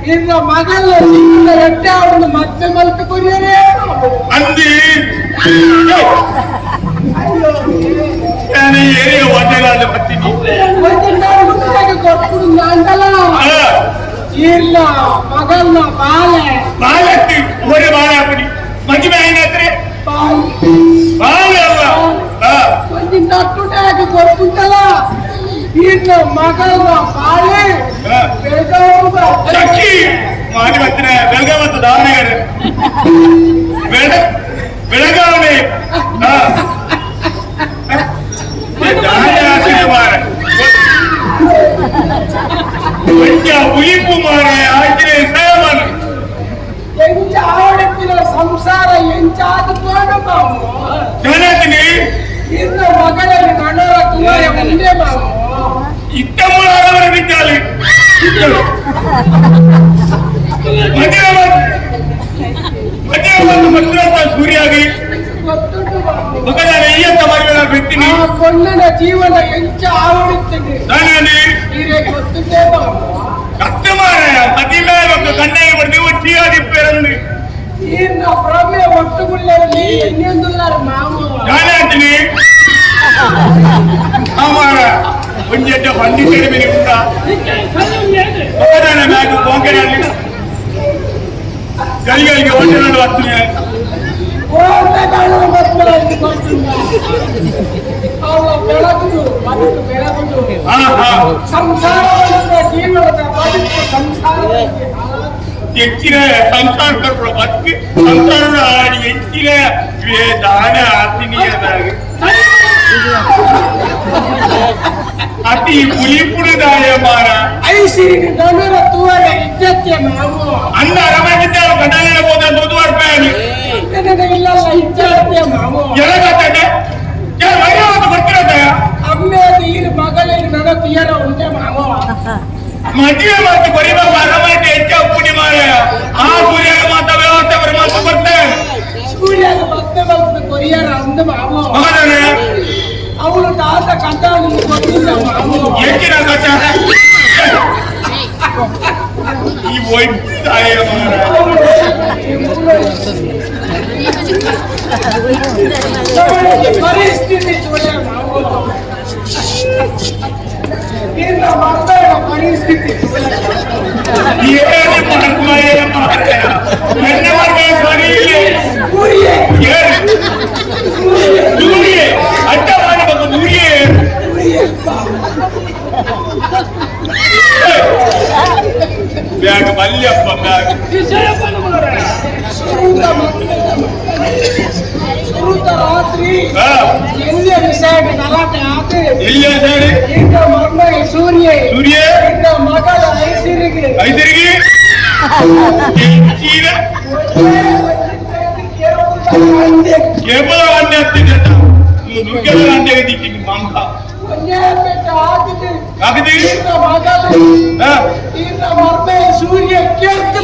இந்த மகள் எட்ட அவனு மத்த மலத்து கொரியரே அந்தி ஏரிய வட்டலால பத்தினி ಇಲ್ಲ ಮಗಲ್ನ ಬಾಲೆ ಬಾಲಕ್ಕೆ ಒರೆ ಬಾಳೆ ಅಪ್ಪನಿ ಮಗಿಮೆ ಏನಾದ್ರೆ ಬಾಳೆ ಅಲ್ಲ ಒಂದು ನಟ್ಟುಟಾಗಿ ಕೊಡ್ತಿದ್ದಲ್ಲ ಇಲ್ಲ ಮಗಲ್ನ ಬಾಳೆ ಚಕ್ಕಿ ಮಾಡಿ ಬರ್ತೀನಿ ಬೆಳಗಾವಿ ಮತ್ತು ದಾವಣಗೆರೆ ಬೆಳಗಾವಿ ಉಯಿಪು ಮಾರೆ ಆಯ್ಕೆ ಸೇವನ ಎಂಚ ಆವಡತ್ತಿನ ಸಂಸಾರ ಎಂಚಾದ ಜನತಿನಿ ಇನ್ನ ಮಗಳಲ್ಲಿ ನಡೋರ ತುಮಾರ ಮುಂದೆ ಮಾವು ಇತ್ತ ಮೂಲಾದವರ ಬಿದ್ದಾಲಿ ಮಧ್ಯಾಹ್ನ ಮಂತ್ರ ಸೂರ್ಯಾಗಿ ಮಗನ ಈಯಂತ ಮರಿಗಳ ವ್ಯಕ್ತಿನಿ ಕೊಂಡನ ಜೀವನ ಎಂಚ ಆವಡುತ್ತದೆ ನಾನೇ ನೀರೇ ಗೊತ್ತಿದ್ದೇ ಕಷ್ಟಮಾರ ಮದಿಮೆ ಮತ್ತು ಕಣ್ಣಾಗಿ ಬರ್ತೀವಿ ಒಟ್ಟಿಯಾಗಿ ಪೇರಂದು ಈರ್ನ ಪ್ರಮೆ ಒಟ್ಟುಗುಳ್ಳಲ್ಲಿ ಎನ್ನೆಂದುಲ್ಲಾರ ಮಾವು ನಾನೇ ಅಂತೀನಿ ಆಮಾರ ಒಂಜೆಡ್ಡ ಬಂದಿದ್ದೇನೆ ಮೇಲೆ ಉಂಟ ಮಗನ ಮ್ಯಾಗು ಬೋಂಕೆನಲ್ಲಿ ಗಲಿಗಳಿಗೆ ಹೊಟ್ಟೆನಾಡು ಹತ್ತುನೆ ಬೆಳಗುದು ಬದುಕು ಬೆಳಗುದು ಸಂಸಾರವನ್ನು ಜೀವನದ ಬದುಕು ಸಂಸಾರ ಹೆಚ್ಚಿನ ಸಂಸಾರ ಬದುಕಿ ಸಂಸಾರದ ಹೆಚ್ಚಿನ ದಾನ ಆತ್ಮೀಯದಾಗಿ ಅತಿ ಮುಲಿಪುರದಾಯ ಮಾರ ಐಸಿರಿಗೆ ಗಣರ ತೂವರ ಇಜ್ಜತ್ಯ ನಾವು ಅನ್ನ ಅರಮಗಿದ್ದ ಗಂಡನ ಹೋದ ದುಡ್ಡು ರೂಪಾಯಿ ಇಲ್ಲಲ್ಲ ಇಜ್ಜತ್ಯ ನಾವು ಎಳಗಟ್ಟೆ ವೈರಾವತ್ತು ಬರ್ತಿರತ್ತೆ ಅಮ್ಮೇದು ಈರು ಮಗಳಲ್ಲಿ ನನ್ನ ತೀರ ಉಂಟೆ ಮಾವ ಮದುವೆ ಮಾತು ಬರೀಬಾಗ ಅರಮನೆ ಹೆಚ್ಚ ಪುಡಿ ಮಾರ ಆ ಸೂರ್ಯನ ಮಾತ ವ್ಯವಸ್ಥೆ ಬರ ಮಾತು ಬರ್ತೇವೆ ಸೂರ್ಯನ ಮತ್ತೆ ಬರ್ತದೆ ಕೊರಿಯರ ಅಂದ ಮಾವ ಮಗನೇ ಅವಳು ತಾತ ಕಟ್ಟಾಡಿ ಗೊತ್ತಿಲ್ಲ ಮಾವು ಹೆಚ್ಚಿನ ಕಟ್ಟ ಈ ವೈದ್ಯಾಯ ಪರಿಸ್ಥಿತಿ ಚೂಡೆ ಮಾವು ನಿನ್ನ ಮಕ್ಕಳ ಪರಿಸ್ಥಿತಿ ಏನು ನನ್ನ ಮಗ ಸರಿ ದೂರಿಯೇ ಅಡ್ಡ ಮಾಡಬೇಕು ದೂರಿಯೇ ಬ್ಯಾಗ್ ಮಲ್ಯಪ್ಪ ಬ್ಯಾಗ್ ಸುರುತ ರಾತ್ರಿ ಎಲ್ಲಿ ವಿಷಯ ಗಲಾಟೆ ಆಗಿ ಎಲ್ಲಿ ಸರಿ ಈಗ ಮರ್ಮ ಸೂರ್ಯ ಈಗ ಮಗಳ ಐಸಿರಿಗೆ ಕೇವಲ ಅನ್ಯ ಹತ್ತಿದೆ ನುಗ್ಗೆಲ್ಲ ಅನ್ಯ ದಿಕ್ಕಿನ ಮಾಂಸ ಆಗಿದೆ ಈಗ ಮಗಳ ಈಗ ಮರ್ಮ ಸೂರ್ಯ ಕೇಳ್ತ